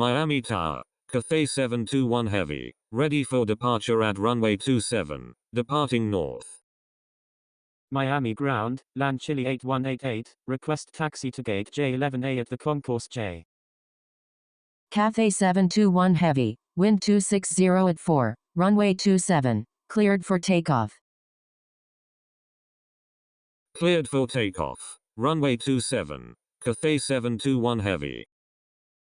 Miami Tower, Cathay 721 Heavy, ready for departure at runway 27, departing north. Miami ground, land Chile 8188, request taxi to gate J11A at the concourse J. Cathay 721 Heavy, wind 260 at 4, runway 27, cleared for takeoff. Cleared for takeoff, runway 27, Cathay 721 Heavy.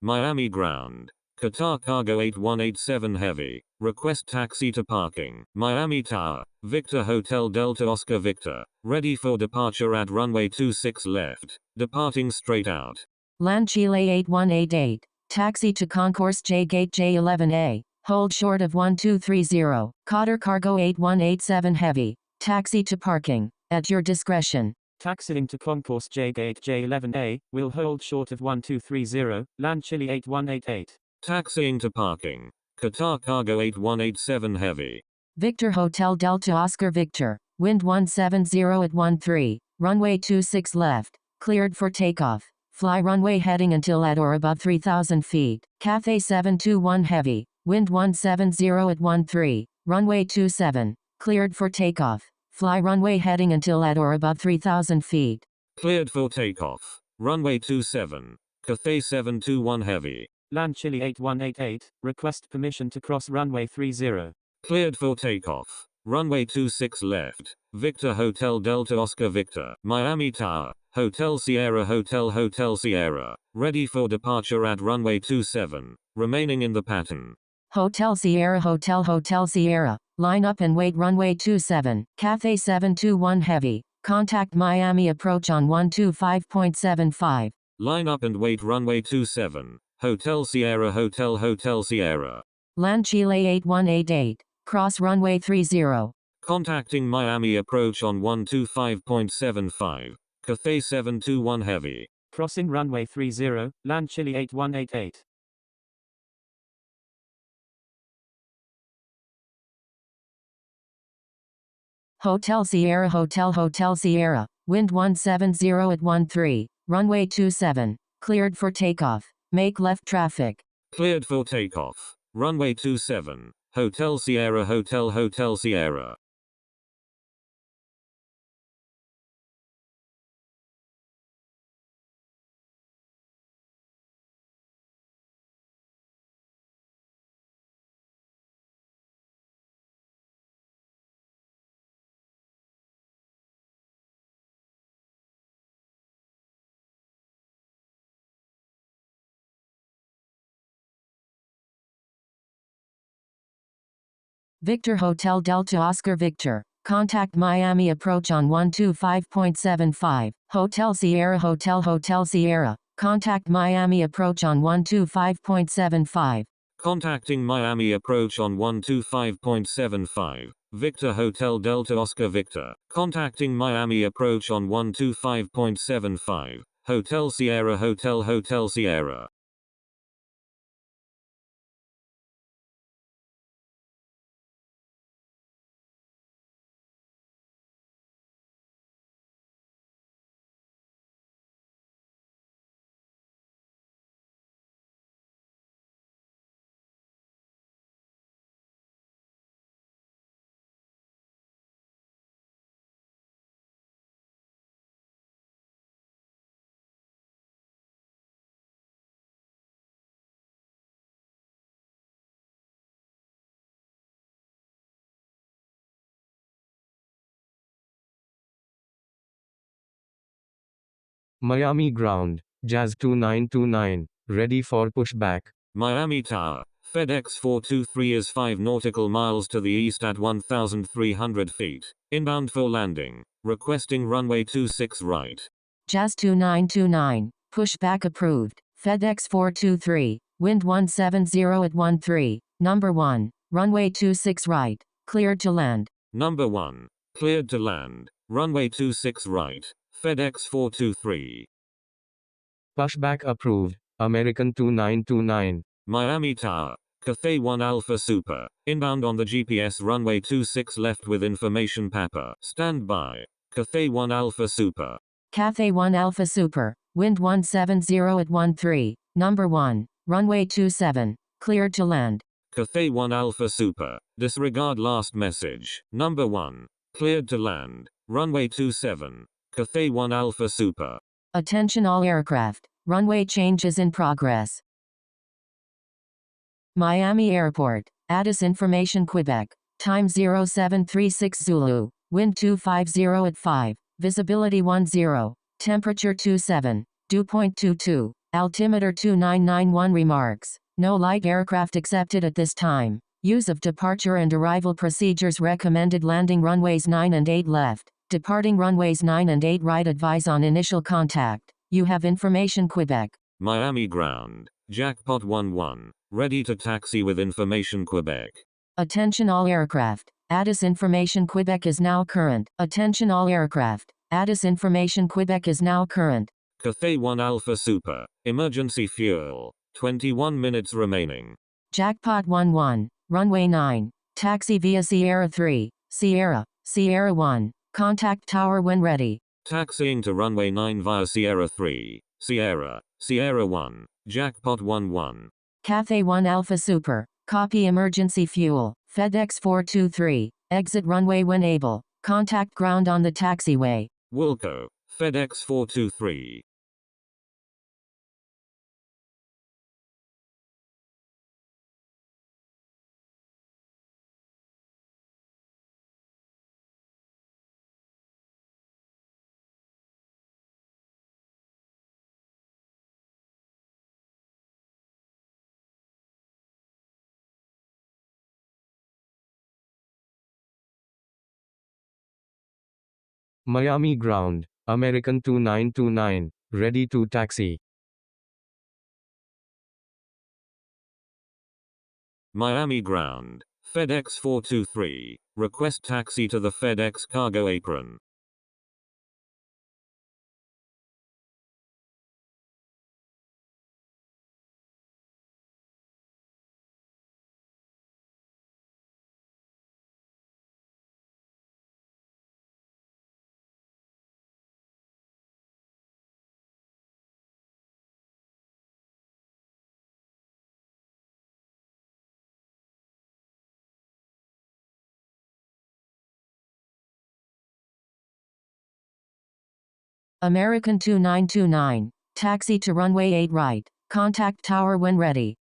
Miami ground, Qatar Cargo 8187 Heavy, request taxi to parking. Miami Tower, Victor Hotel Delta Oscar Victor, ready for departure at runway 26 left, departing straight out. Land Chile 8188, taxi to concourse J gate J11A, hold short of 1230, Qatar Cargo 8187 Heavy, taxi to parking, at your discretion. Taxiing to concourse J gate J11A, will hold short of 1230, land Chile 8188. Taxiing to parking, Qatar Cargo 8187 Heavy. Victor Hotel Delta Oscar Victor, wind 170 at 13, runway 26 left, cleared for takeoff. Fly runway heading until at or above 3,000 feet. Cathay 721 Heavy, wind 170 at 13, runway 27, cleared for takeoff. Fly runway heading until at or above 3,000 feet. Cleared for takeoff, runway 27, Cathay 721 Heavy. Land Chile 8188, request permission to cross runway 30. Cleared for takeoff, runway 26 left, Victor Hotel Delta Oscar Victor. Miami Tower, Hotel Sierra Hotel Sierra, ready for departure at runway 27, remaining in the pattern. Hotel Sierra, line up and wait runway 27, Cathay 721 Heavy, contact Miami approach on 125.75. Line up and wait runway 27, Hotel Sierra. Land Chile 8188, cross runway 30. Contacting Miami approach on 125.75, Cathay 721 Heavy. Crossing runway 30, land Chile 8188. Hotel Sierra, wind 170 at 13, runway 27, cleared for takeoff, make left traffic. Cleared for takeoff, runway 27, Hotel Sierra. Victor Hotel Delta Oscar Victor, contact Miami approach on 125.75, Hotel Sierra, contact Miami approach on 125.75. Contacting Miami approach on 125.75, Victor Hotel Delta Oscar Victor. Contacting Miami approach on 125.75, Hotel Sierra. Miami ground, Jazz 2929, ready for pushback. Miami Tower, FedEx 423 is 5 nautical miles to the east at 1,300 feet, inbound for landing, requesting runway 26 right. Jazz 2929, pushback approved, FedEx 423, wind 170 at 13, number 1, runway 26 right, cleared to land. Number 1, cleared to land, runway 26 right, FedEx 423. Pushback approved, American 2929. Miami Tower, Cathay 1 Alpha Super, inbound on the GPS runway 26 left with information Papa. Stand by, Cathay 1 Alpha Super. Cathay 1 Alpha Super, wind 170 at 13, number 1, Runway 27, cleared to land. Cathay 1 Alpha Super, disregard last message. Number 1. Cleared to land. Runway 27. Cathay 1 Alpha Super. Attention all aircraft, runway change is in progress. Miami Airport, Addis Information Quebec, time 0736 Zulu, wind 250 at 5, visibility 10, temperature 27, dew point 22, altimeter 2991 remarks. No light aircraft accepted at this time. Use of departure and arrival procedures recommended landing runways 9 and 8 left, departing runways 9 and 8 right advise on initial contact. You have Information Quebec. Miami ground. Jackpot 11. Ready to taxi with Information Quebec. Attention all aircraft. Addis Information Quebec is now current. Attention all aircraft. Addis Information Quebec is now current. Cathay 1 Alpha Super. Emergency fuel. 21 minutes remaining. Jackpot 11. Runway 9. Taxi via Sierra 3. Sierra 1. Contact tower when ready. Taxiing to runway 9 via Sierra 3. Sierra 1. Jackpot 11. Cathay 1 Alpha Super. Copy emergency fuel. FedEx 423. Exit runway when able. Contact ground on the taxiway. Wilco. FedEx 423. Miami ground, American 2929, ready to taxi. Miami ground. FedEx 423. Request taxi to the FedEx cargo apron. American 2929. Taxi to runway 8 right. Contact tower when ready.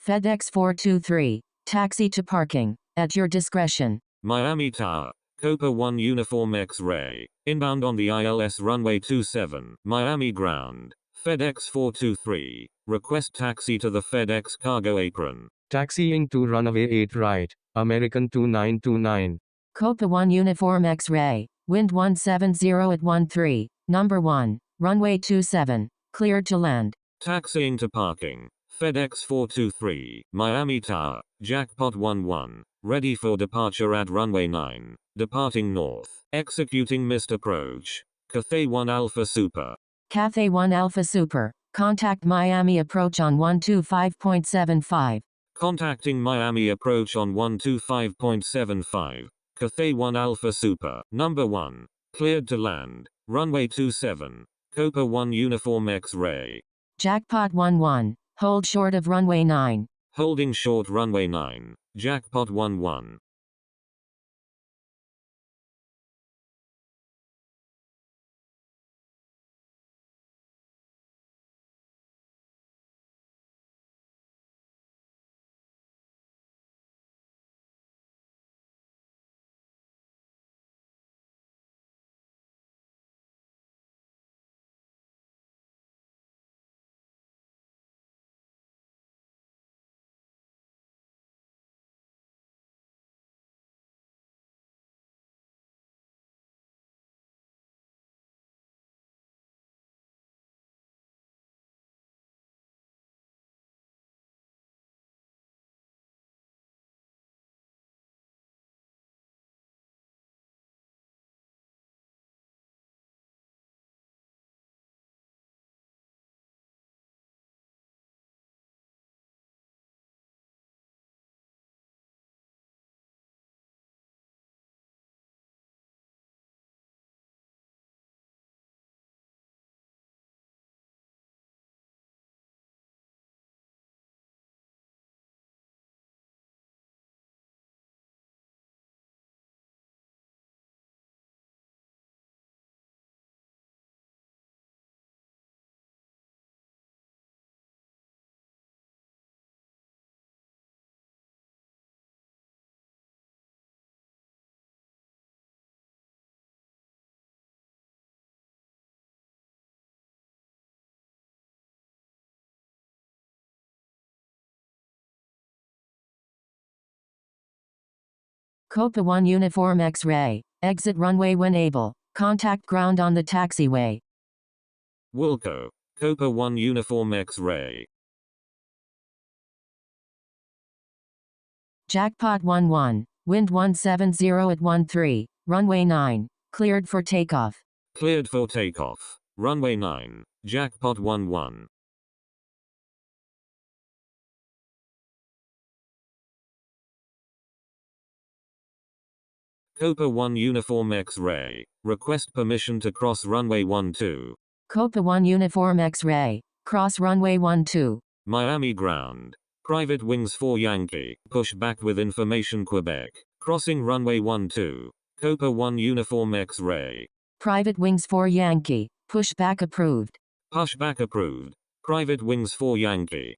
FedEx 423. Taxi to parking. At your discretion. Miami Tower. Copa 1 Uniform X-Ray. Inbound on the ILS runway 27. Miami ground. FedEx 423. Request taxi to the FedEx cargo apron. Taxiing to runway 8 right, American 2929. Copa 1 Uniform X-Ray. Wind 170 at 13. Number 1. Runway 27. Cleared to land. Taxiing to parking. FedEx 423. Miami Tower. Jackpot 11. Ready for departure at runway 9. Departing north. Executing missed approach. Cathay 1 Alpha Super. Cathay 1 Alpha Super. Contact Miami approach on 125.75. Contacting Miami approach on 125.75. Cathay 1 Alpha Super. Number 1. Cleared to land. Runway 27. Copa 1 Uniform X-Ray. Jackpot 11. Hold short of runway 9. Holding short runway 9. Jackpot 11. Copa 1 Uniform X-ray. Exit runway when able. Contact ground on the taxiway. Wilco. Copa 1 Uniform X-ray. Jackpot 11. Wind 170 at 13. Runway 9. Cleared for takeoff. Cleared for takeoff. Runway 9. Jackpot 11. Copa 1 Uniform X-ray. Request permission to cross runway 12. Copa 1 Uniform X-ray. Cross runway 12. Miami ground. Private wings 4 Yankee. Push back with information Quebec. Crossing runway 12. Copa 1 Uniform X-ray. Private wings 4 Yankee. Push back approved. Pushback approved. Private wings 4 Yankee.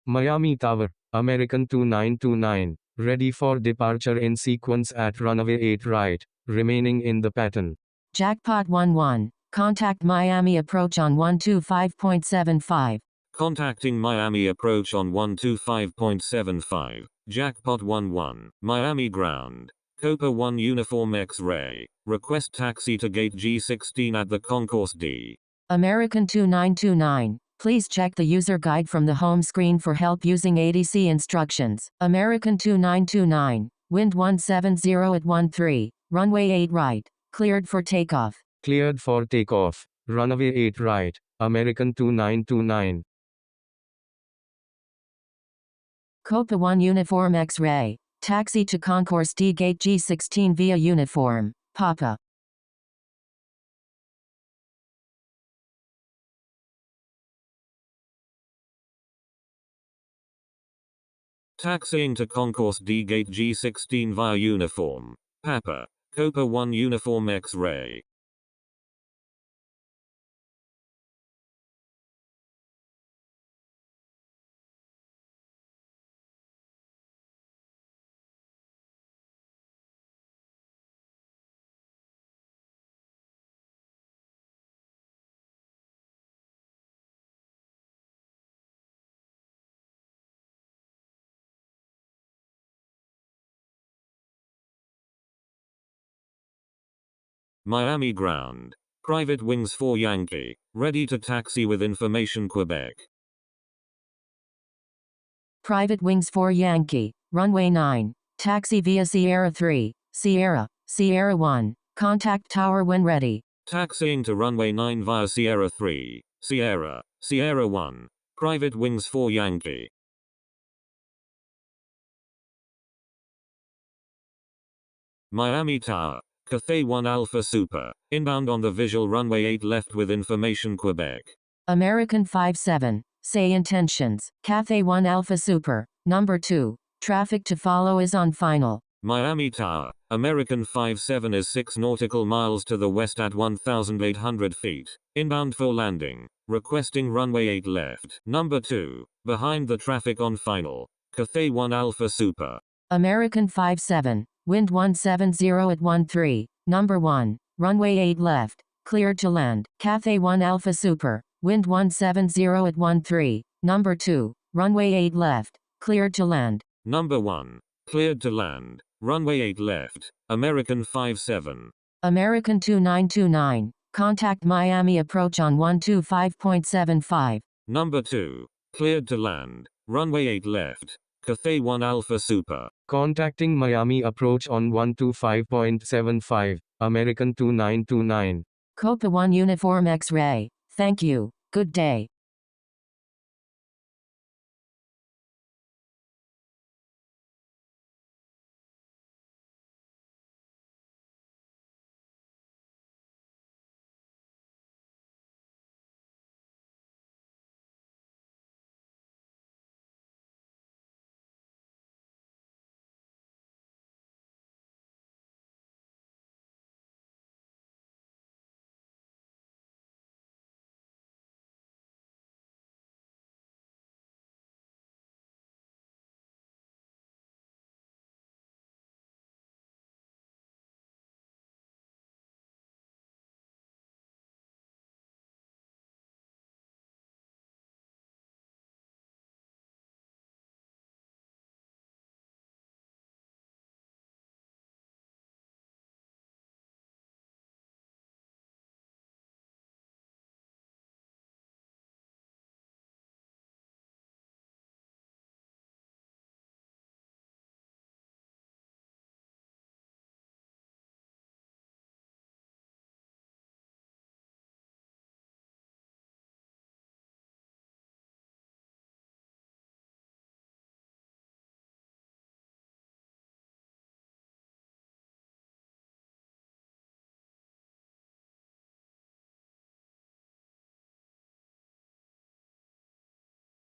Miami Tower, American 2929, ready for departure in sequence at runway 8 right, remaining in the pattern. Jackpot 11. Contact Miami approach on 125.75. Contacting Miami approach on 125.75. Jackpot 11. Miami ground. Copa 1 Uniform X-ray. Request taxi to gate G16 at the concourse D. American 2929. Please check the user guide from the home screen for help using ADC instructions. American 2929. Wind 170 at 13. Runway 8 right. Cleared for takeoff. Cleared for takeoff, runway 8 right, American 2929. Copa 1 Uniform X-ray. Taxi to concourse D gate G16 via uniform. Papa. Taxiing to concourse D gate G16 via uniform. Papa. Copa 1 Uniform X-ray. Miami ground. Private wings 4 Yankee. Ready to taxi with information Quebec. Private wings 4 Yankee. Runway 9. Taxi via Sierra 3. Sierra 1. Contact tower when ready. Taxiing to runway 9 via Sierra 3. Sierra 1. Private wings 4 Yankee. Miami Tower. Cathay 1 Alpha Super. Inbound on the visual runway 8 left with information Quebec. American 57. Say intentions. Cathay 1 Alpha Super. Number 2. Traffic to follow is on final. Miami Tower. American 57 is 6 nautical miles to the west at 1,800 feet. Inbound for landing. Requesting runway 8 left. Number 2. Behind the traffic on final. Cathay 1 Alpha Super. American 57. Wind 170 at 13. Number 1. Runway 8 left. Cleared to land. Cathay 1 Alpha Super. Wind 170 at 13. Number 2. Runway 8 left. Cleared to land. Number 1. Cleared to land. Runway 8 left. American 57. American 2929. Contact Miami approach on 125.75. Number 2. Cleared to land. Runway 8 left. Cathay 1 Alpha Super. Contacting Miami approach on 125.75, American 2929. Copa 1 Uniform X-ray. Thank you. Good day.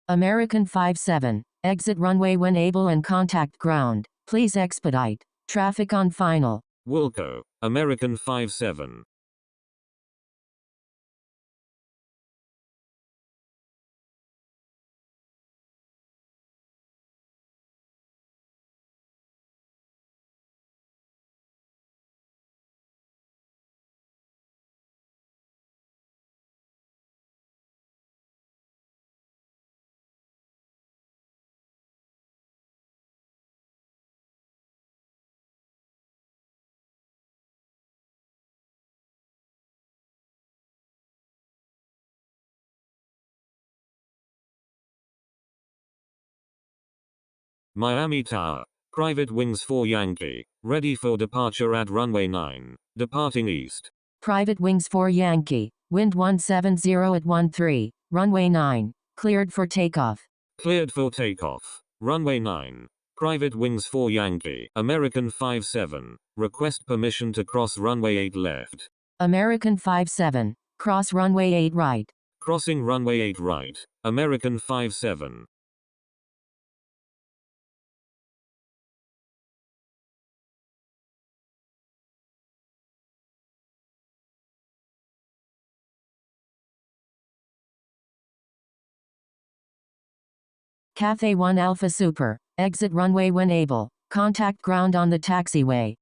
American 57, exit runway when able and contact ground. Please expedite. Traffic on final. Wilco, American 57. Miami Tower, private wings 4 Yankee, ready for departure at runway 9, departing east. Private wings 4 Yankee, wind 170 at 13, runway 9, cleared for takeoff. Cleared for takeoff, runway 9. Private wings 4 Yankee, American 57, request permission to cross runway 8 left. American 57, cross runway 8 right. Crossing runway 8 right, American 57. Cathay 1 Alpha Super, exit runway when able, contact ground on the taxiway.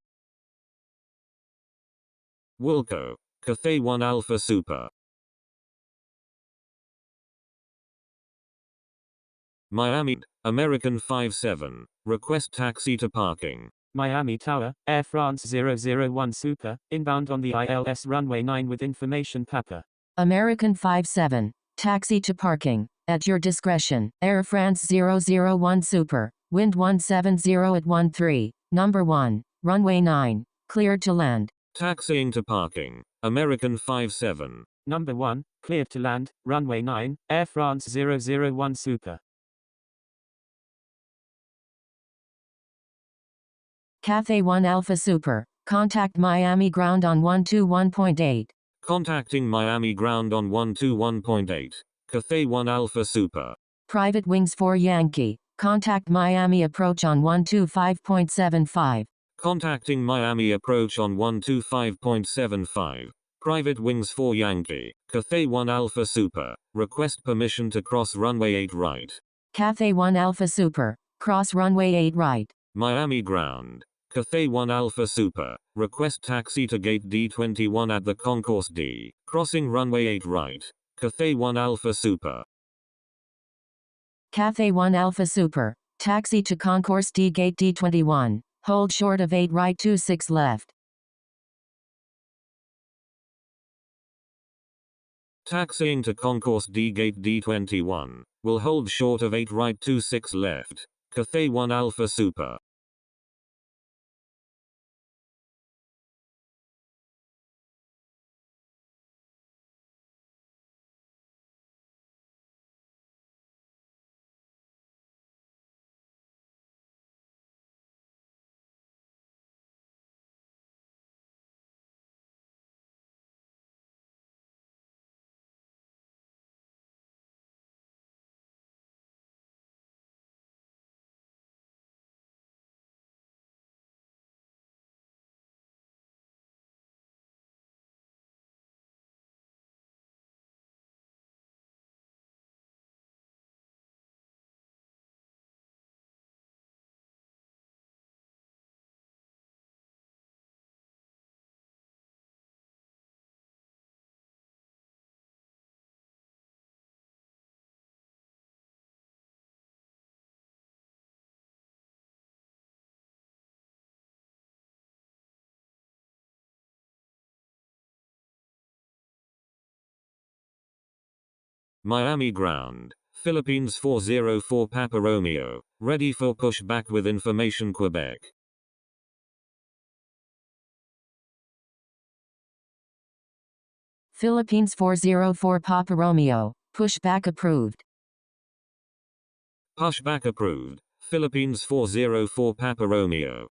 Wilco, Cathay 1 Alpha Super. Miami, American 57, request taxi to parking. Miami Tower, Air France 001 Super, inbound on the ILS runway 9 with information Papa. American 57, taxi to parking, at your discretion. Air France 001 Super, wind 170 at 13, number 1, runway 9, cleared to land. Taxiing to parking, American 57. Number 1, cleared to land, runway 9, Air France 001 Super. Cathay 1 Alpha Super, contact Miami ground on 121.8. Contacting Miami ground on 121.8. Cathay 1 Alpha Super. Private wings 4 Yankee, contact Miami approach on 125.75. Contacting Miami approach on 125.75. Private wings 4 Yankee, Cathay 1 Alpha Super, request permission to cross runway 8 right. Cathay 1 Alpha Super, cross runway 8 right. Miami ground. Cathay 1 Alpha Super, request taxi to gate D21 at the concourse D, crossing runway 8 right. Cathay 1 Alpha Super. Cathay 1 Alpha Super, taxi to concourse D gate D21, hold short of 8 right 26 left. Taxiing to concourse D gate D21, will hold short of 8 right 26 left. Cathay 1 Alpha Super. Miami ground. Philippines 404 Papa Romeo, ready for pushback with information Quebec. Philippines 404 Papa Romeo, pushback approved. Pushback approved. Philippines 404 Papa Romeo.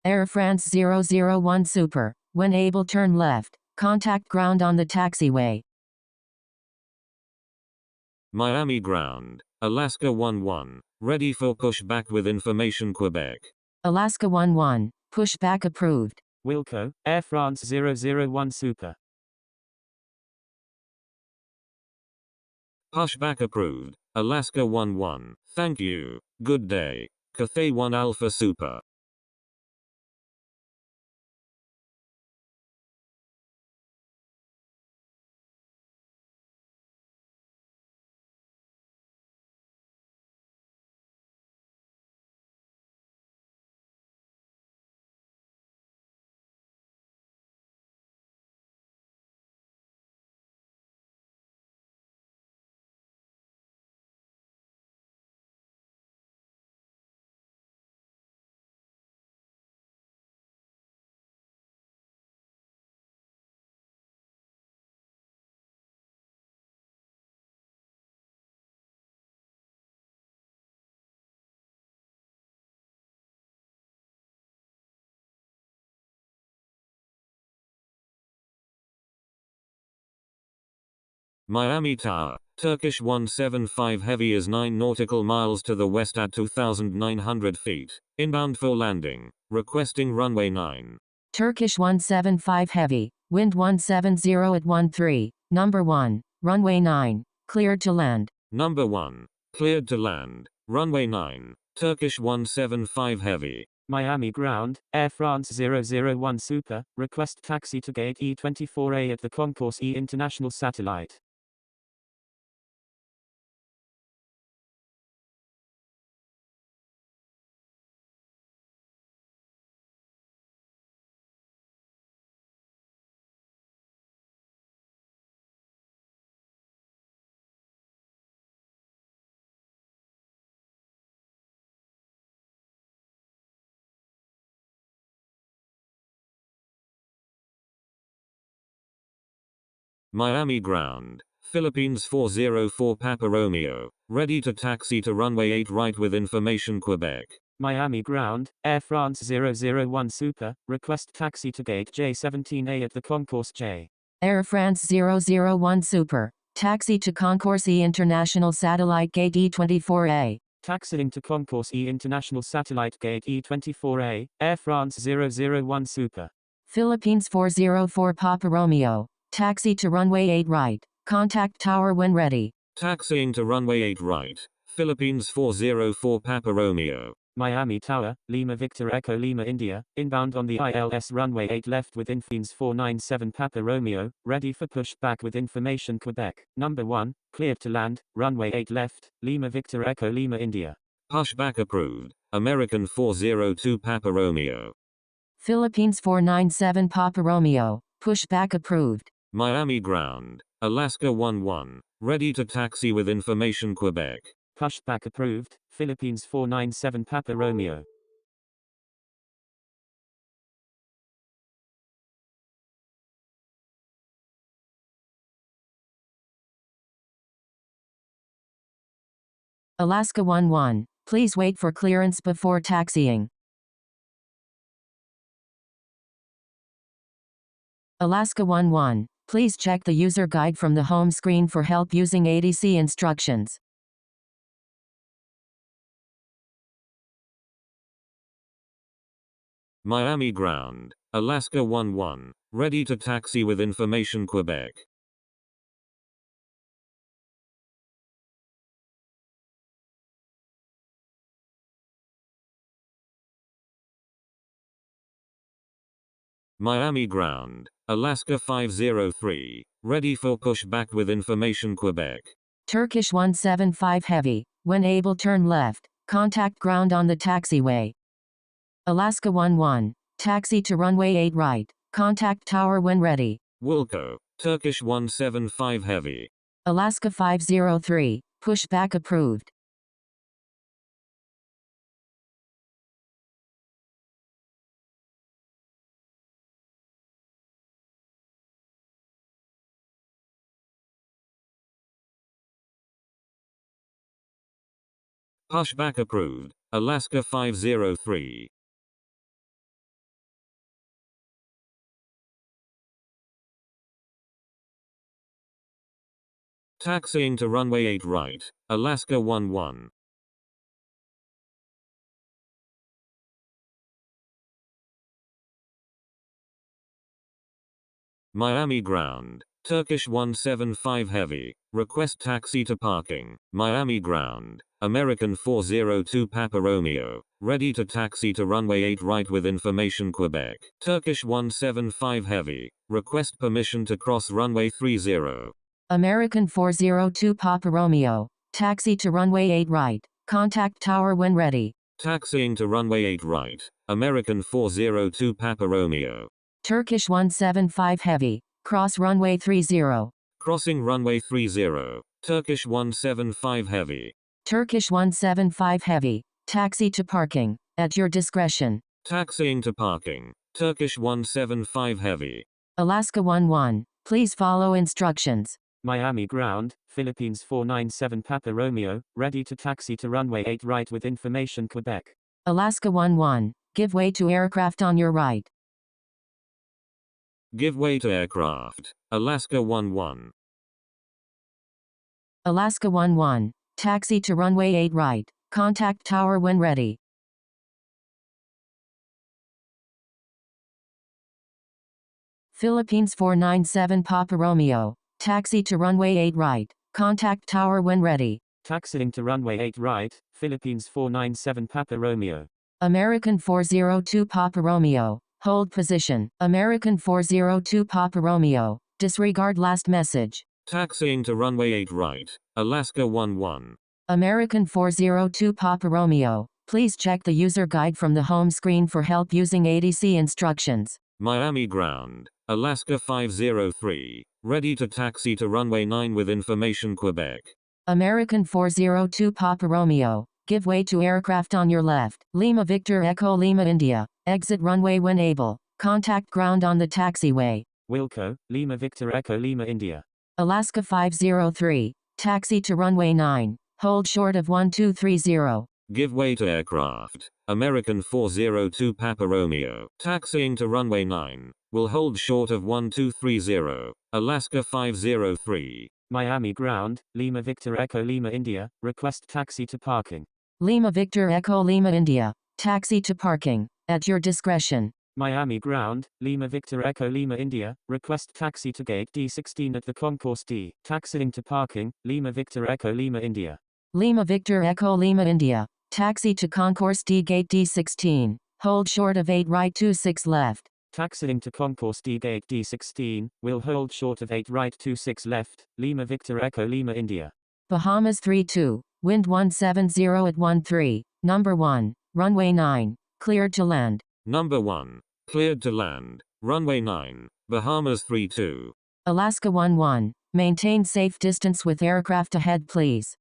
Air France 001 Super, when able turn left, contact ground on the taxiway. Miami ground, Alaska 11, ready for pushback with information Quebec. Alaska 11, pushback approved. Wilco, Air France 001 Super. Pushback approved, Alaska 11, thank you, good day, Cathay 1 Alpha Super. Miami Tower, Turkish 175 Heavy is 9 nautical miles to the west at 2,900 feet, inbound for landing, requesting runway 9. Turkish 175 Heavy, wind 170 at 13, number 1, runway 9, cleared to land. Number 1, cleared to land, runway 9, Turkish 175 Heavy. Miami ground, Air France 001 Super, request taxi to gate E24A at the Concourse E International Satellite. Miami ground, Philippines 404 Papa Romeo, ready to taxi to runway 8 right with information Quebec. Miami ground, Air France 001 Super, request taxi to gate J17A at the Concourse J. Air France 001 Super, taxi to Concourse E International Satellite Gate E24A. Taxiing to Concourse E International Satellite Gate E24A, Air France 001 Super. Philippines 404 Papa Romeo, taxi to runway 8 right, contact tower when ready. Taxiing to runway 8 right, Philippines 404 Papa Romeo. Miami Tower, Lima Victor Echo Lima India, inbound on the ILS runway 8 left with Philippines 497 Papa Romeo, ready for pushback with information Quebec, number 1, cleared to land, runway 8 left, Lima Victor Echo Lima India. Pushback approved, American 402 Papa Romeo. Philippines 497 Papa Romeo, pushback approved. Miami ground, Alaska 11, ready to taxi with information Quebec. Pushback approved, Philippines 497 Papa Romeo. Alaska 11, please wait for clearance before taxiing. Alaska 11, please check the user guide from the home screen for help using ATC instructions. Miami ground, Alaska 11, ready to taxi with information Quebec. Miami ground, Alaska 503, ready for pushback with information Quebec. Turkish 175 Heavy, when able turn left, contact ground on the taxiway. Alaska 11, taxi to runway 8 right, contact tower when ready. Wilco, Turkish 175 Heavy. Alaska 503, pushback approved. Pushback approved, Alaska 503. Taxiing to runway 8 right, Alaska 11. Miami ground, Turkish 175 heavy, request taxi to parking, Miami ground, American 402 Papa Romeo, ready to taxi to runway 8 right with information Quebec, Turkish 175 heavy, request permission to cross runway 30. American 402 Papa Romeo, taxi to runway 8 right, contact tower when ready. Taxiing to runway 8 right, American 402 Papa Romeo. Turkish 175 heavy, cross runway 30. Crossing runway 30, Turkish 175 heavy. Turkish 175 heavy, taxi to parking, at your discretion. Taxiing to parking, Turkish 175 heavy. Alaska 11, please follow instructions. Miami ground, Philippines 497 Papa Romeo, ready to taxi to runway 8 right with information Quebec. Alaska 11, give way to aircraft on your right. Give way to aircraft, Alaska 11. Alaska 11, taxi to runway 8 right, contact tower when ready. Philippines 497 Papa Romeo, taxi to runway 8 right, contact tower when ready. Taxiing to runway 8 right, Philippines 497 Papa Romeo. American 402 Papa Romeo, hold position. American 402 Papa Romeo, disregard last message. Taxiing to runway 8 right, Alaska 11. American 402 Papa Romeo, please check the user guide from the home screen for help using ADC instructions. Miami ground, Alaska 503, ready to taxi to runway 9 with information Quebec. American 402 Papa Romeo, give way to aircraft on your left. Lima Victor Echo Lima India, exit runway when able. Contact ground on the taxiway. Wilco, Lima Victor Echo Lima India. Alaska 503, taxi to runway 9, hold short of 1230. Give way to aircraft, American 402 Papa Romeo, taxiing to runway 9, will hold short of 1230, Alaska 503. Miami ground, Lima Victor Echo Lima India, request taxi to parking. Lima Victor Echo Lima India, taxi to parking, at your discretion. Miami ground, Lima Victor Echo Lima India, request taxi to gate D16 at the concourse D. Taxiing to parking, Lima Victor Echo Lima India. Lima Victor Echo Lima India, taxi to concourse D gate D16, hold short of 8 right 26 left. Taxiing to concourse D gate D16, will hold short of 8 right 26 left, Lima Victor Echo Lima India. Bahamas 32, wind 170 at 13, number 1, runway 9, cleared to land. Number 1, cleared to land, runway 9, Bahamas 32. Alaska 11, maintain safe distance with aircraft ahead please.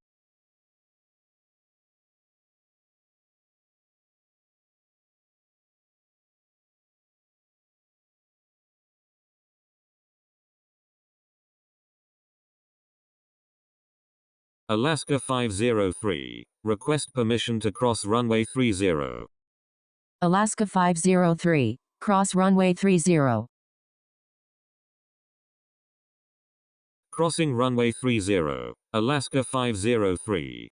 Alaska 503, request permission to cross runway 30. Alaska 503, cross runway 30. Crossing runway 30, Alaska 503.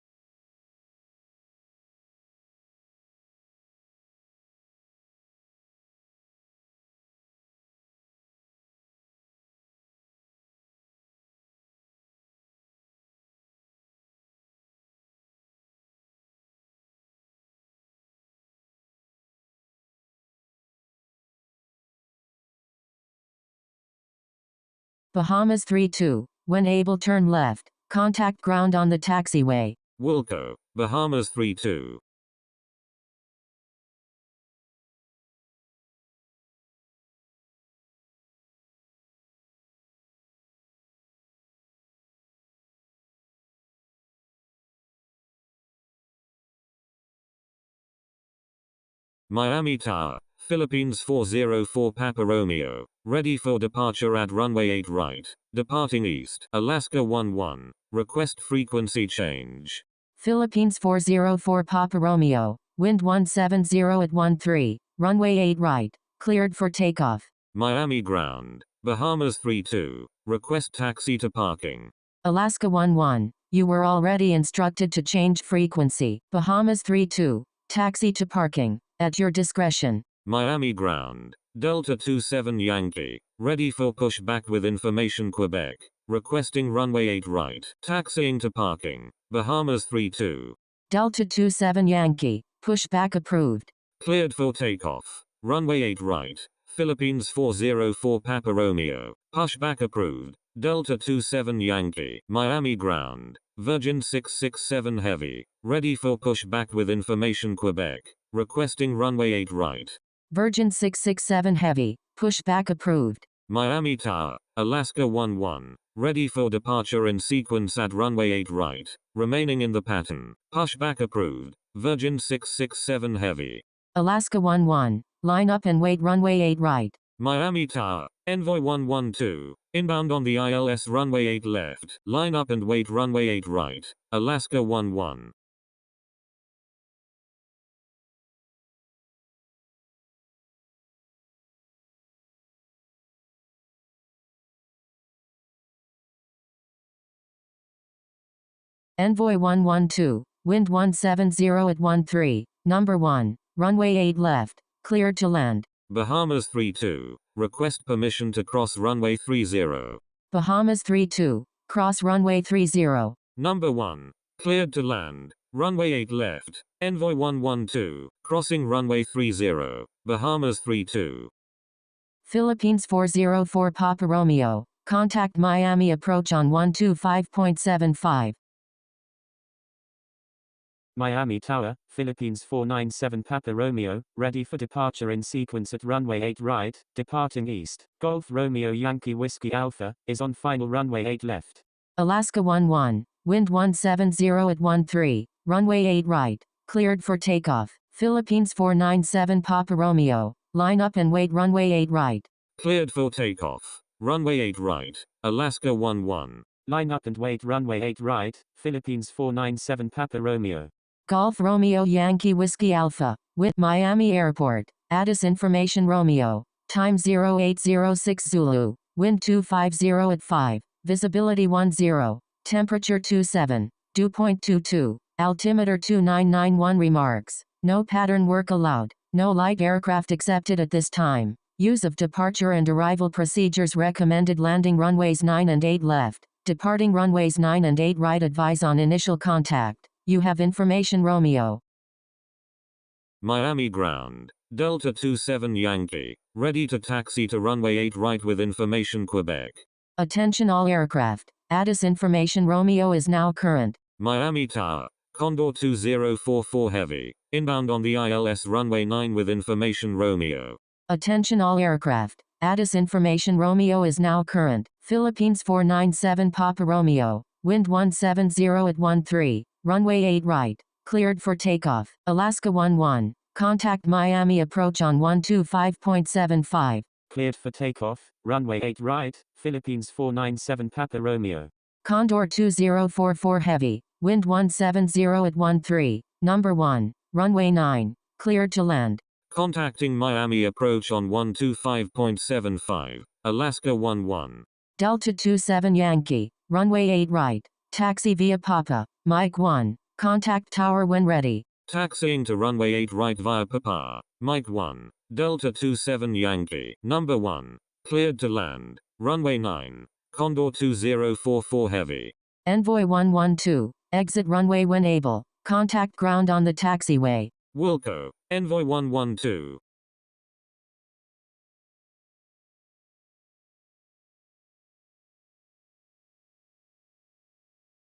Bahamas 32, when able turn left, contact ground on the taxiway. Wilco, Bahamas 32. Miami Tower, Philippines 404 Papa Romeo, ready for departure at runway 8 right, departing east, Alaska 11, request frequency change. Philippines 404 Papa Romeo, wind 170 at 13, runway 8 right, cleared for takeoff. Miami ground, Bahamas 32, request taxi to parking. Alaska 11. You were already instructed to change frequency. Bahamas 32. Taxi to parking. At your discretion. Miami ground. Delta 27 Yankee. Ready for pushback with information Quebec. Requesting runway 8 right. Taxiing to parking. Bahamas 32. Delta 27 Yankee. Pushback approved. Cleared for takeoff. Runway 8 right. Philippines 404 Papa Romeo. Pushback approved. Delta 27 Yankee. Miami ground. Virgin 667 Heavy. Ready for pushback with information Quebec. Requesting runway 8 right. Virgin 667 Heavy. Pushback approved. Miami Tower. Alaska 11. Ready for departure in sequence at runway 8 right. Remaining in the pattern. Pushback approved. Virgin 667 Heavy. Alaska 11. Line up and wait runway 8 right. Miami Tower. Envoy 112. Inbound on the ILS runway 8 left. Line up and wait runway 8 right. Alaska 11. Envoy 112. Wind 170 at 13. Number 1. Runway 8 left. Cleared to land. Bahamas 32. Request permission to cross runway 30. Bahamas 32. Cross runway 30. Number 1. Cleared to land. Runway 8 left. Envoy 112. Crossing runway 30. Bahamas 32. Philippines 404 Papa Romeo. Contact Miami approach on 125.75. Miami Tower, Philippines 497 Papa Romeo, ready for departure in sequence at runway 8 right, departing east. Golf Romeo Yankee Whiskey Alpha, is on final runway 8 left. Alaska 11. Wind 170 at 13. Runway 8 right. Cleared for takeoff. Philippines 497 Papa Romeo. Line up and wait runway 8 right. Cleared for takeoff. Runway 8 right. Alaska 11. Line up and wait runway 8 right, Philippines 497 Papa Romeo. Golf Romeo Yankee Whiskey Alpha. With Miami Airport. Addis Information Romeo. Time 0806 Zulu. Wind 250 at 5. Visibility 10. Temperature 27. Dew point 22. Altimeter 2991 remarks. No pattern work allowed. No light aircraft accepted at this time. Use of departure and arrival procedures recommended. Landing runways 9 and 8 left. Departing runways 9 and 8 right. Advise on initial contact. You have information Romeo. Miami ground. Delta 27 Yankee. Ready to taxi to runway 8 right with information Quebec. Attention all aircraft. Addis Information Romeo is now current. Miami Tower. Condor 2044 Heavy. Inbound on the ILS runway 9 with information Romeo. Attention all aircraft. Addis Information Romeo is now current. Philippines 497 Papa Romeo. Wind 170 at 13. Runway 8 right. Cleared for takeoff. Alaska 11. Contact Miami approach on 125.75. Cleared for takeoff, runway 8 right, Philippines 497 Papa Romeo. Condor 2044 Heavy. Wind 170 at 13. Number 1. Runway 9. Cleared to land. Contacting Miami approach on 125.75. Alaska 11. Delta 27 Yankee. Runway 8 right. Taxi via Papa. Mike 1. Contact tower when ready. Taxiing to runway 8 right via Papa. Mike 1. Delta 27 Yankee. Number 1. Cleared to land. Runway 9. Condor 2044 Heavy. Envoy 112. Exit runway when able. Contact ground on the taxiway. Wilco. Envoy 112.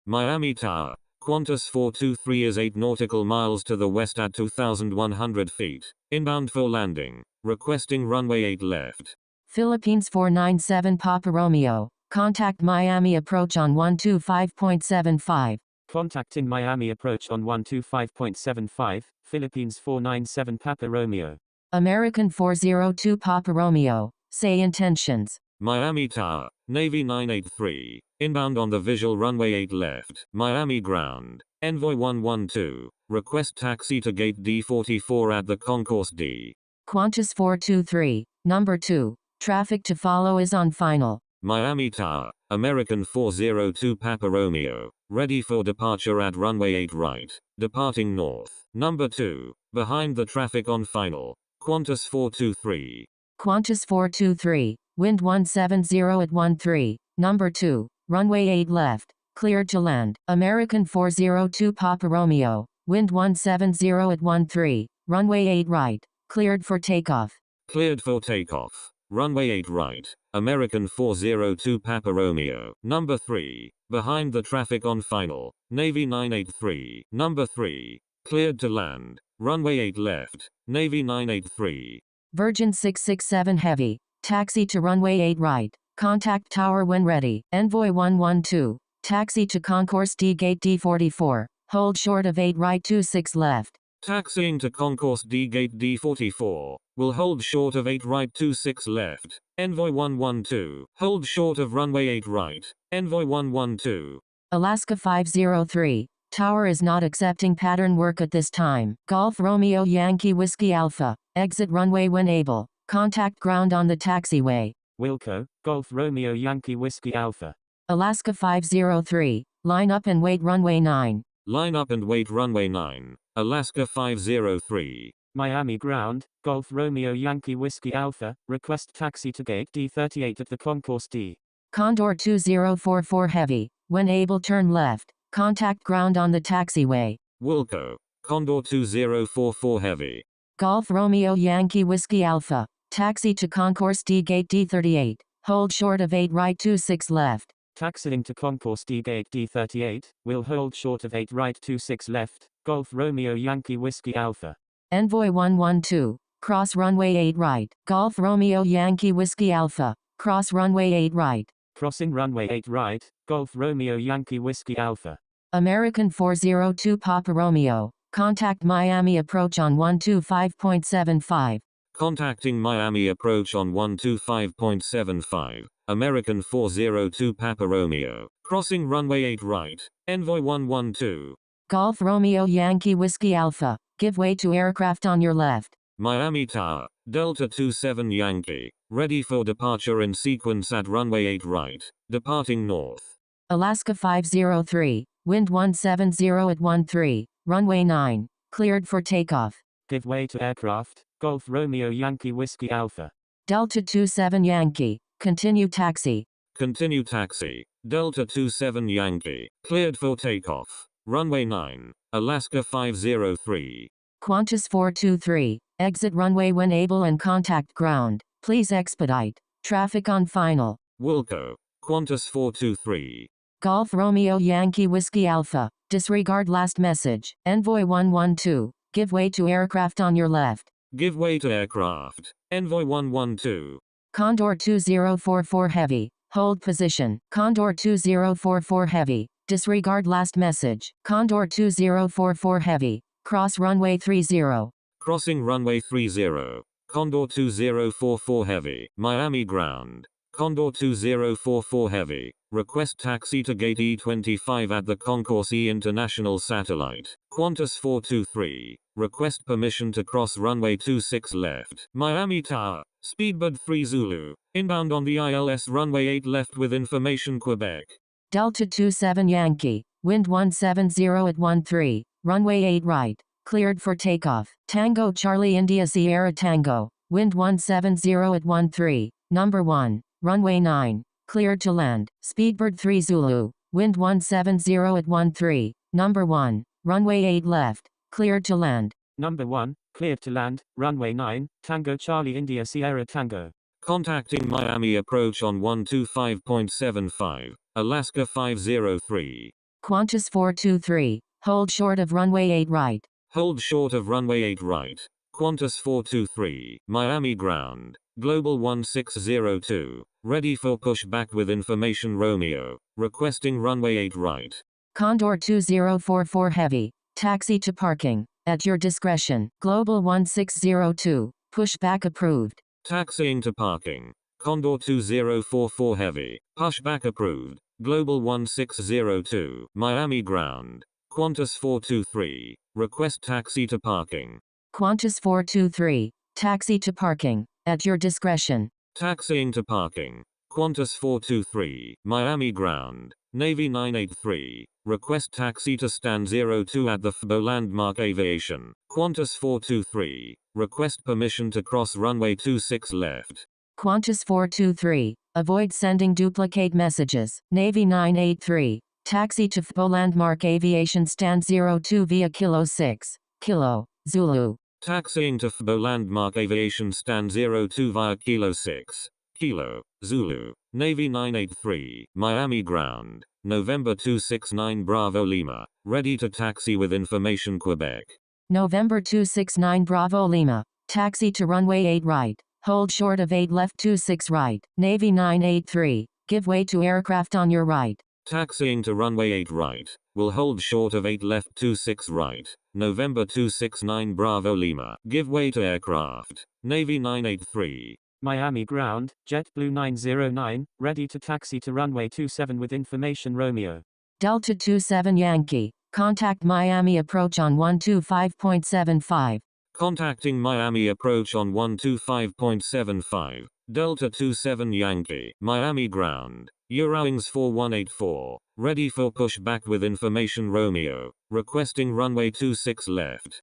Miami Tower. Qantas 423 is 8 nautical miles to the west at 2,100 feet. Inbound for landing. Requesting runway 8 left. Philippines 497 Papa Romeo. Contact Miami approach on 125.75. Contacting Miami approach on 125.75, Philippines 497 Papa Romeo. American 402 Papa Romeo. Say intentions. Miami Tower. Navy 983. Inbound on the visual runway 8 left. Miami ground. Envoy 112. Request taxi to gate D44 at the concourse D. Qantas 423. Number 2. Traffic to follow is on final. Miami Tower. American 402 Papa Romeo, ready for departure at runway 8 right, departing north. Number 2, behind the traffic on final. Qantas 423. Qantas 423, wind 170 at 13, number 2, runway 8 left, cleared to land. American 402 Papa Romeo, wind 170 at 13, runway 8 right, cleared for takeoff. Cleared for takeoff. Runway 8 right, American 402 Papa Romeo. Number 3, behind the traffic on final. Navy 983. Number 3, cleared to land. Runway 8 left, Navy 983. Virgin 667 Heavy, taxi to runway 8 right, contact tower when ready. Envoy 112, taxi to concourse D gate D44, hold short of 8 right 26 left. Taxiing to concourse D gate D44, will hold short of 8 right 26 left. Envoy 112, hold short of runway 8 right. Envoy 112. Alaska 503, tower is not accepting pattern work at this time. Golf Romeo Yankee Whiskey Alpha, exit runway when able, contact ground on the taxiway. Wilco, Golf Romeo Yankee Whiskey Alpha. Alaska 503, line up and wait runway 9. Line up and wait runway 9, Alaska 503. Miami ground, Golf Romeo Yankee Whiskey Alpha, request taxi to gate D38 at the concourse D. Condor 2044 Heavy, when able turn left, contact ground on the taxiway. Wilco, Condor 2044 Heavy. Golf Romeo Yankee Whiskey Alpha, taxi to concourse D gate D38, hold short of 8 right 26 left. Taxiing to concourse D gate D38, will hold short of 8 right 26 left, Golf Romeo Yankee Whiskey Alpha. Envoy 112, cross runway 8 right, Golf Romeo Yankee Whiskey Alpha, cross runway 8 right. Crossing runway 8 right, Golf Romeo Yankee Whiskey Alpha. American 402 Papa Romeo, contact Miami approach on 125.75. Contacting Miami approach on 125.75. American 402 Papa Romeo, crossing runway 8 right. Envoy 112. Golf Romeo Yankee Whiskey Alpha, give way to aircraft on your left. Miami Tower, Delta 27 Yankee, ready for departure in sequence at runway 8 right, departing north. Alaska 503, wind 170 at 13, runway 9, cleared for takeoff. Give way to aircraft, Golf Romeo Yankee Whiskey Alpha. Delta 27 Yankee, continue taxi. Continue taxi, Delta 27 Yankee, cleared for takeoff. Runway 9, Alaska 503. Qantas 423, exit runway when able and contact ground. Please expedite. Traffic on final. Wilco, Qantas 423. Golf Romeo Yankee Whiskey Alpha, disregard last message. Envoy 112, give way to aircraft on your left. Give way to aircraft. Envoy 112. Condor 2044 Heavy, hold position. Condor 2044 Heavy, disregard last message. Condor 2044 Heavy, cross runway 30. Crossing runway 30. Condor 2044 Heavy, Miami ground. Condor 2044 Heavy, request taxi to gate E25 at the Concourse E International Satellite. Qantas 423, request permission to cross runway 26 left. Miami Tower, Speedbird 3 Zulu, inbound on the ILS runway 8 left with information Quebec. Delta 27 Yankee, wind 170 at 13, runway 8 right, cleared for takeoff. Tango Charlie India Sierra Tango, wind 170 at 13, number 1, runway 9, cleared to land. Speedbird 3 Zulu, wind 170 at 13, number 1, runway 8 left, cleared to land. Number 1, cleared to land, runway 9, Tango Charlie India Sierra Tango. Contacting Miami approach on 125.75, Alaska 503. Qantas 423, hold short of runway 8 right. Hold short of runway 8 right. Qantas 423, Miami ground. Global 1602, ready for pushback with information Romeo, requesting runway 8 right. Condor 2044 Heavy, taxi to parking, at your discretion. Global 1602, pushback approved. Taxiing to parking. Condor 2044 Heavy, pushback approved. Global 1602, Miami ground. Qantas 423, request taxi to parking. Qantas 423, taxi to parking, at your discretion. Taxiing to parking. Qantas 423, Miami ground. Navy 983. Request taxi to stand 02 at the FBO landmark aviation. Qantas 423. Request permission to cross runway 26 left. Qantas 423. Avoid sending duplicate messages. Navy 983. Taxi to FBO landmark aviation stand 02 via Kilo 6. Kilo, Zulu. Taxiing to FBO landmark aviation stand 02 via Kilo 6. Kilo, Zulu. Navy 983, Miami ground. November 269 Bravo Lima. Ready to taxi with information Quebec. November 269 Bravo Lima. Taxi to runway 8 right. Hold short of 8 left 26 right. Navy 983. Give way to aircraft on your right. Taxiing to runway 8 right. Will hold short of 8 left 26 right. November 269 Bravo Lima. Give way to aircraft. Navy 983. Miami ground, JetBlue 909, ready to taxi to runway 27 with information Romeo. Delta 27 Yankee. Contact Miami approach on 125.75. Contacting Miami approach on 125.75. Delta 27 Yankee. Miami ground. Eurowings 4184. Ready for pushback with information Romeo. Requesting runway 26 left.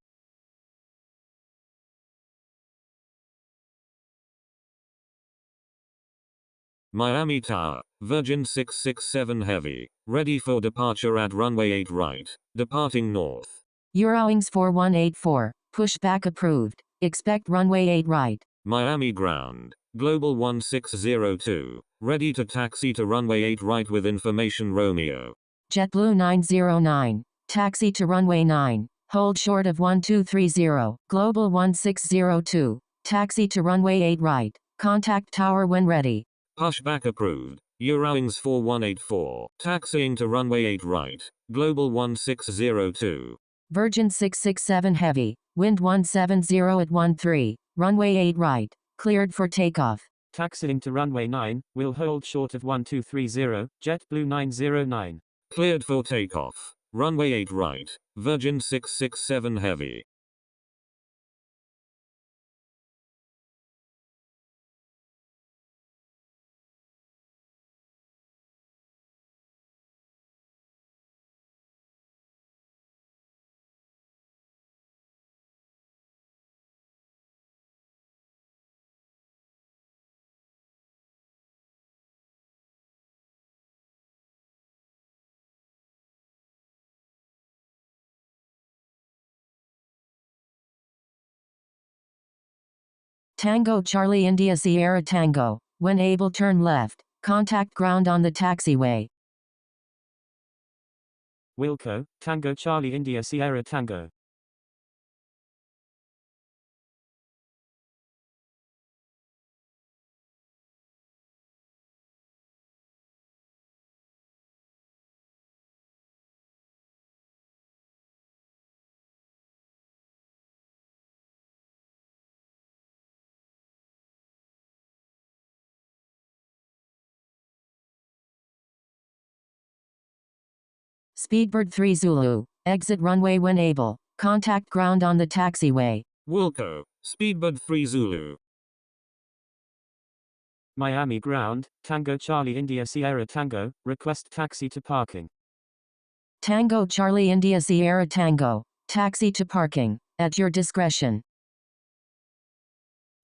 Miami Tower, Virgin 667 Heavy, ready for departure at runway 8 right, departing north. Eurowings 4184, pushback approved. Expect runway 8 right. Miami ground, Global 1602, ready to taxi to runway 8 right with information Romeo. JetBlue 909, taxi to runway 9, hold short of 1230, Global 1602, taxi to runway 8 right, contact tower when ready. Pushback approved. Eurowings 4184, taxiing to runway 8 right, Global 1602. Virgin 667 Heavy, wind 170 at 13, runway 8 right, cleared for takeoff. Taxiing to runway 9, will hold short of 1230, JetBlue 909. Cleared for takeoff. Runway 8 right, Virgin 667 Heavy. Tango Charlie India Sierra Tango, when able turn left, contact ground on the taxiway. Wilco, Tango Charlie India Sierra Tango. Speedbird 3 Zulu, exit runway when able, contact ground on the taxiway. Wilco, Speedbird 3 Zulu. Miami ground, Tango Charlie India Sierra Tango, request taxi to parking. Tango Charlie India Sierra Tango, taxi to parking, at your discretion.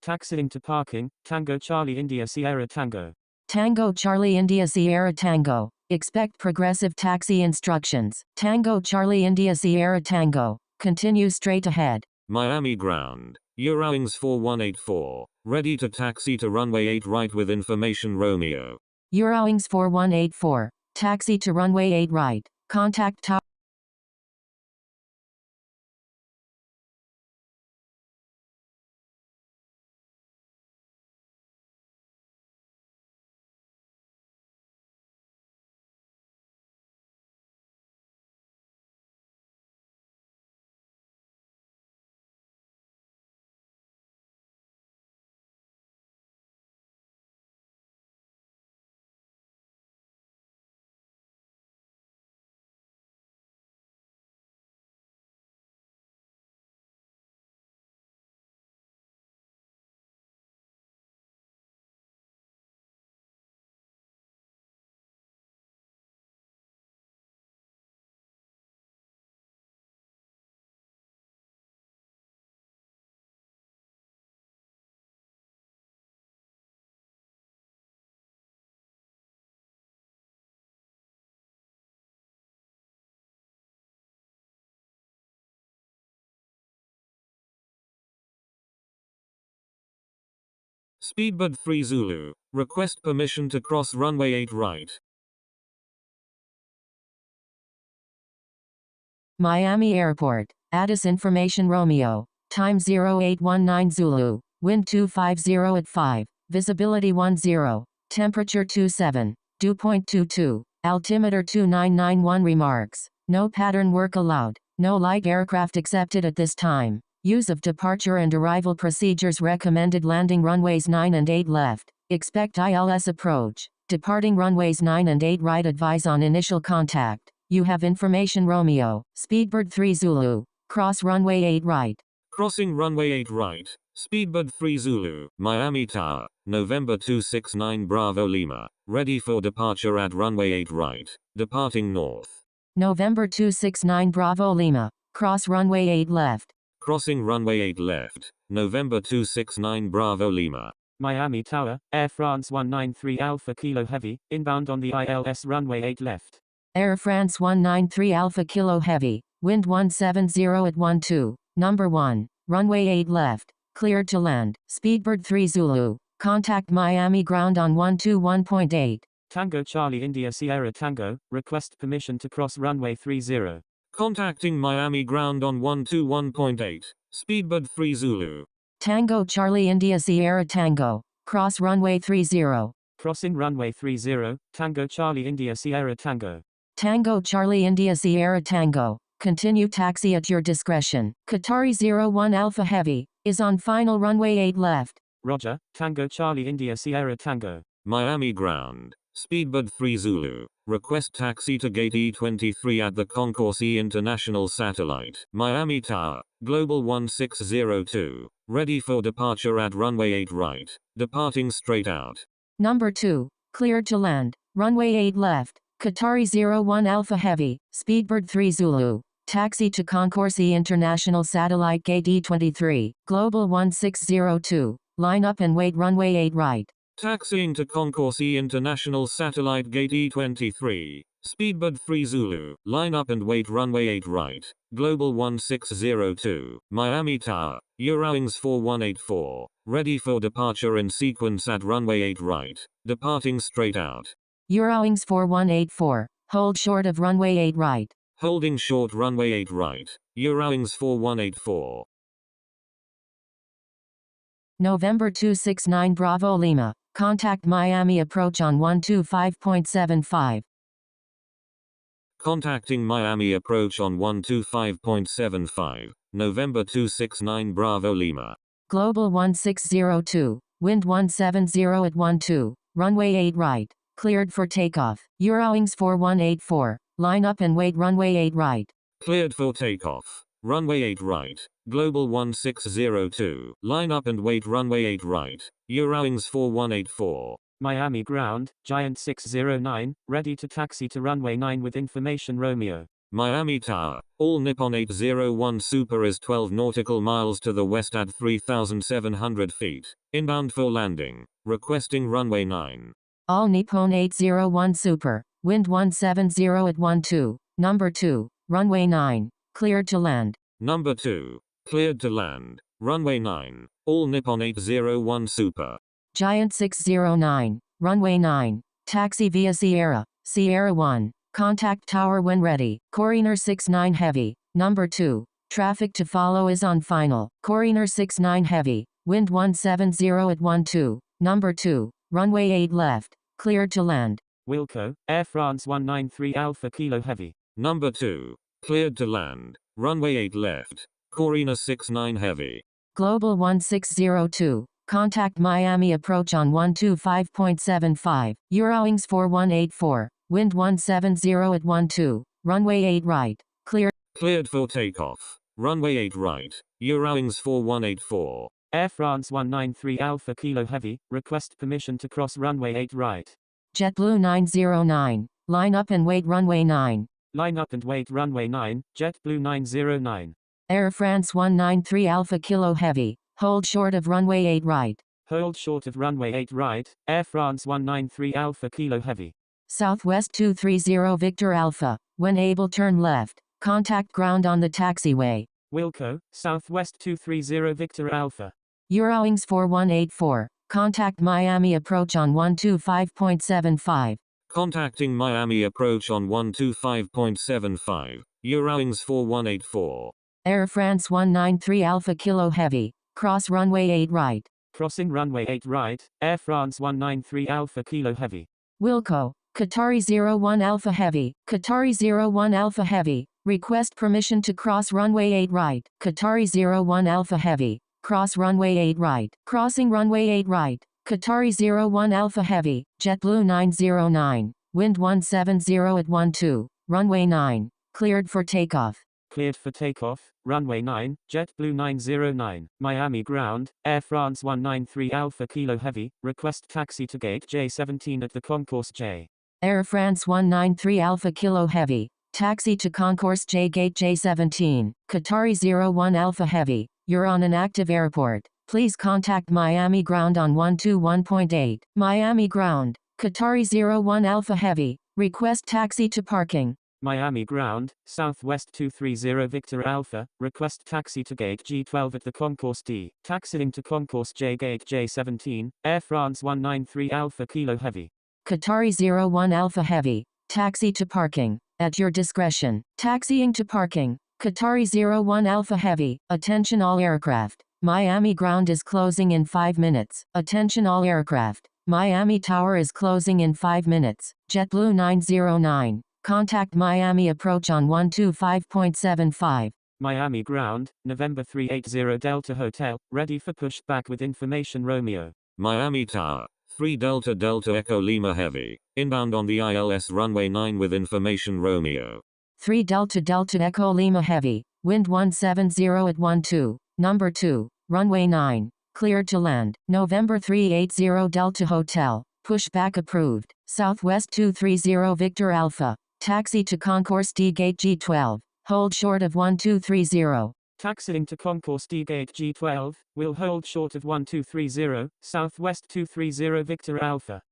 Taxiing to parking, Tango Charlie India Sierra Tango. Tango Charlie India Sierra Tango, expect progressive taxi instructions. Tango Charlie India Sierra Tango, continue straight ahead. Miami ground, Eurowings 4184, ready to taxi to runway 8 right with information Romeo. Eurowings 4184, taxi to runway 8 right, contact tower. Speedbird 3 Zulu. Request permission to cross runway 8 right. Miami Airport. Addis Information Romeo. Time 0819 Zulu. Wind 250 at 5. Visibility 10. Temperature 27. Dew point 22. Altimeter 2991 remarks. No pattern work allowed. No light aircraft accepted at this time. Use of departure and arrival procedures recommended. Landing runways 9 and 8 left. Expect ILS approach. Departing runways 9 and 8 right. Advise on initial contact. You have information Romeo. Speedbird 3 Zulu. Cross runway 8 right. Crossing runway 8 right. Speedbird 3 Zulu. Miami Tower. November 269 Bravo Lima. Ready for departure at runway 8 right. Departing north. November 269 Bravo Lima. Cross runway 8 left. Crossing runway 8 left. November 269 Bravo Lima. Miami Tower, Air France 193 Alpha Kilo Heavy, inbound on the ILS runway 8 left. Air France 193 Alpha Kilo Heavy. Wind 170 at 12. Number 1. Runway 8 left. Cleared to land. Speedbird 3 Zulu. Contact Miami ground on 121.8. Tango Charlie India Sierra Tango, request permission to cross runway 30. Contacting Miami ground on 121.8. Speedbird 3 Zulu. Tango Charlie India Sierra Tango. Cross runway 30. Crossing runway 30, Tango Charlie India Sierra Tango. Tango Charlie India Sierra Tango. Continue taxi at your discretion. Qatari 01 Alpha Heavy is on final runway 8 left. Roger, Tango Charlie India Sierra Tango. Miami ground. Speedbird 3 Zulu. Request taxi to gate E23 at the Concourse E International Satellite. Miami Tower. Global 1602. Ready for departure at runway 8 right. Departing straight out. Number 2. Cleared to land. Runway 8 left. Qatari 01 Alpha Heavy. Speedbird 3 Zulu. Taxi to Concourse E International Satellite Gate E23. Global 1602. Line up and wait runway 8 right. Taxiing to Concourse E International Satellite Gate E23. Speedbird 3 Zulu. Line up and wait runway 8 right. Global 1602. Miami Tower. Eurowings 4184. Ready for departure in sequence at runway 8 right. Departing straight out. Eurowings 4184. Hold short of runway 8 right. Holding short runway 8 right. Eurowings 4184. November 269 Bravo Lima. Contact Miami approach on 125.75. Contacting Miami approach on 125.75. November 269 Bravo Lima. Global 1602. Wind 170 at 12. Runway 8 right. Cleared for takeoff. Eurowings 4184. Line up and wait runway 8 right. Cleared for takeoff. Runway 8 right. Global 1602. Line up and wait runway 8 right. Eurowings 4184. Miami ground, Giant 609, ready to taxi to runway 9 with information Romeo. Miami Tower. All Nippon 801 Super is 12 nautical miles to the west at 3,700 feet. Inbound for landing. Requesting runway 9. All Nippon 801 Super. Wind 170 at 12. Number 2. Runway 9. Cleared to land. Number 2. Cleared to land. Runway 9. All Nippon 801 Super. Giant 609. Runway 9. Taxi via Sierra. Sierra 1. Contact tower when ready. Coriner 69 Heavy. Number 2. Traffic to follow is on final. Coriner 69 Heavy. Wind 170 at 12. Number 2. Runway 8 left. Cleared to land. Wilco, Air France 193 Alpha Kilo Heavy. Number 2. Cleared to land. Runway 8 left. Corina 69 Heavy. Global 1602. Contact Miami approach on 125.75. Eurowings 4184. Wind 170 at 12. Runway 8 right. Cleared. Cleared for takeoff. Runway 8 right. Eurowings 4184. Air France 193 Alpha Kilo Heavy, request permission to cross runway 8 right. JetBlue 909. Line up and wait runway 9. Line up and wait runway 9, JetBlue 909. Air France 193 Alpha Kilo Heavy. Hold short of runway 8 right. Hold short of runway 8 right, Air France 193 Alpha Kilo Heavy. Southwest 230 Victor Alpha. When able turn left. Contact ground on the taxiway. Wilco, Southwest 230 Victor Alpha. Eurowings 4184. Contact Miami approach on 125.75. Contacting Miami approach on 125.75. Eurowings 4184. Air France 193 Alpha Kilo Heavy. Cross runway 8 right. Crossing runway 8 right, Air France 193 Alpha Kilo Heavy. Wilco. Qatari 01 Alpha Heavy. Qatari 01 Alpha Heavy. Request permission to cross runway 8 right. Qatari 01 Alpha Heavy. Cross runway 8 right. Crossing runway 8 right. Qatari 01 Alpha Heavy. JetBlue 909. Wind 170 at 12. Runway 9. Cleared for takeoff. Cleared for takeoff, runway 9, JetBlue 909, Miami ground, Air France 193 Alpha Kilo Heavy, request taxi to gate J17 at the Concourse J. Air France 193 Alpha Kilo Heavy. Taxi to Concourse J gate J17. Qatari 01 Alpha Heavy. You're on an active airport. Please contact Miami ground on 121.8. Miami ground. Qatari 01 Alpha Heavy. Request taxi to parking. Miami ground, Southwest 230 Victor Alpha, request taxi to gate G12 at the Concourse D. Taxiing to Concourse J gate J17, Air France 193 Alpha Kilo Heavy. Qatari 01 Alpha Heavy. Taxi to parking. At your discretion. Taxiing to parking. Qatari 01 Alpha Heavy. Attention all aircraft. Miami ground is closing in 5 minutes. Attention all aircraft. Miami Tower is closing in 5 minutes. JetBlue 909. Contact Miami approach on 125.75. Miami ground, November 380 Delta Hotel, ready for pushback with information Romeo. Miami Tower. 3 Delta Delta Echo Lima Heavy. Inbound on the ILS runway 9 with information Romeo. 3 Delta Delta Echo Lima Heavy. Wind 170 at 12. Number 2. Runway 9. Cleared to land. November 380 Delta Hotel. Pushback approved. Southwest 230 Victor Alpha. Taxi to Concourse D gate G12. Hold short of 1230. Taxiing to Concourse D gate G12, will hold short of 1230, Southwest 230 Victor Alpha.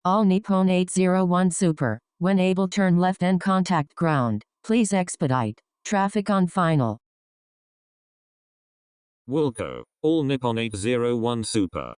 All Nippon 801 Super. When able turn left and contact ground. Please expedite. Traffic on final. Wilco. All Nippon 801 Super.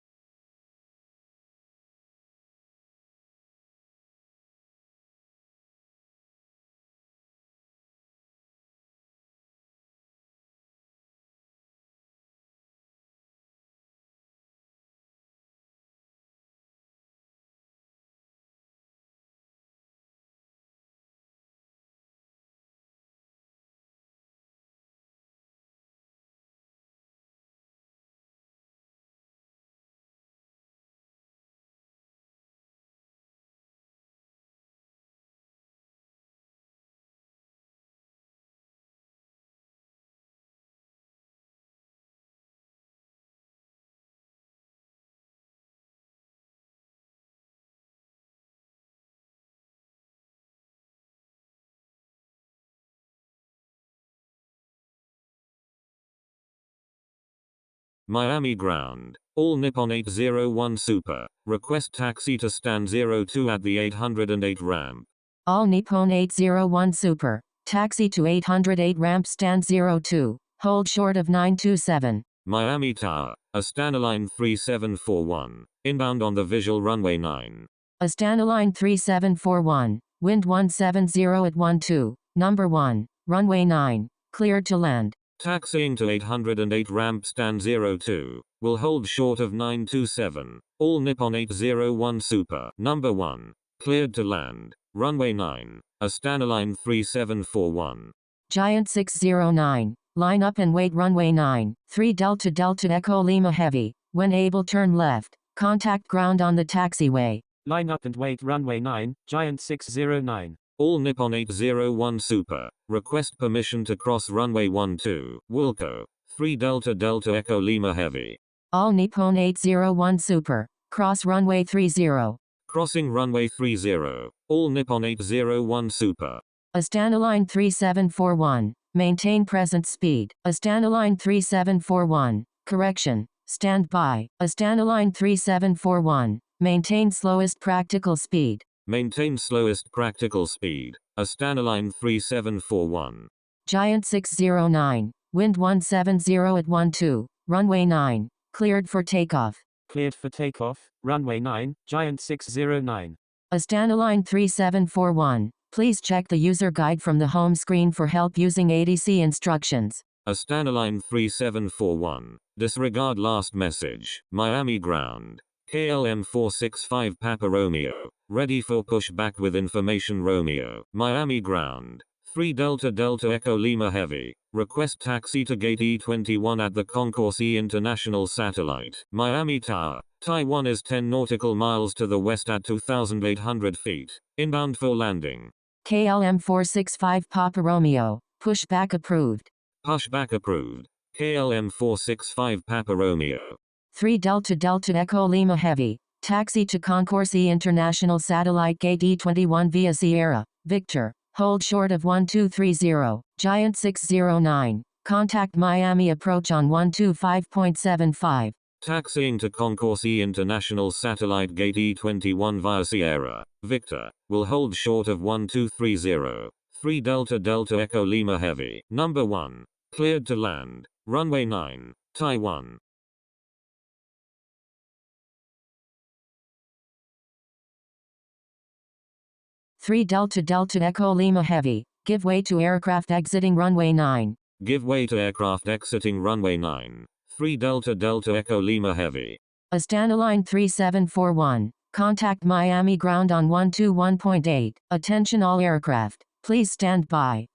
Miami ground. All Nippon 801 Super. Request taxi to stand 02 at the 808 ramp. All Nippon 801 Super. Taxi to 808 ramp stand 02. Hold short of 927. Miami Tower. Astana line 3741. Inbound on the visual runway 9. Astana line 3741. Wind 170 at 12. Number 1. Runway 9. Cleared to land. Taxiing to 808 ramp stand 02. Will hold short of 927. All Nippon 801 Super. Number 1. Cleared to land. Runway 9. Astana line 3741. Giant 609. Line up and wait runway 9. 3 Delta Delta Echo Lima Heavy. When able turn left. Contact ground on the taxiway. Line up and wait runway 9, Giant 609. All Nippon 801 Super. Request permission to cross runway 12. Wilco. 3 Delta Delta Echo Lima Heavy. All Nippon 801 Super. Cross runway 30. Crossing runway 30. All Nippon 801 Super. Astana line 3741. Maintain present speed. Astana line 3741. Correction. Stand by. Astana line 3741. Maintain slowest practical speed. Maintain slowest practical speed. Astana line 3741. Giant 609. Wind 170 at 12. Runway 9. Cleared for takeoff. Cleared for takeoff, runway 9, Giant 609. Astana line 3741. Please check the user guide from the home screen for help using ADC instructions. Astana line 3741. Disregard last message. Miami ground. KLM 465 Papa Romeo. Ready for pushback with information Romeo. Miami ground. 3 Delta Delta Echo Lima Heavy. Request taxi to gate E21 at the Concourse E International Satellite. Miami Tower. Taiwan is 10 nautical miles to the west at 2,800 feet. Inbound for landing. KLM 465 Papa Romeo. Pushback approved. Pushback approved. KLM 465 Papa Romeo. 3 Delta Delta Echo Lima Heavy. Taxi to Concourse E International Satellite Gate E21 via Sierra. Victor. Hold short of 1230. Giant 609. Contact Miami approach on 125.75. Taxiing to Concourse E International Satellite Gate E21 via Sierra. Victor. Will hold short of 1230. 3 Delta Delta Echo Lima Heavy. Number 1. Cleared to land. Runway 9. Taiwan. Three Delta Delta Echo Lima Heavy. Give way to aircraft exiting runway 9. Give way to aircraft exiting runway 9. 3 Delta Delta Echo Lima Heavy. Astana line 3741. Contact Miami ground on 121.8. Attention all aircraft. Please stand by.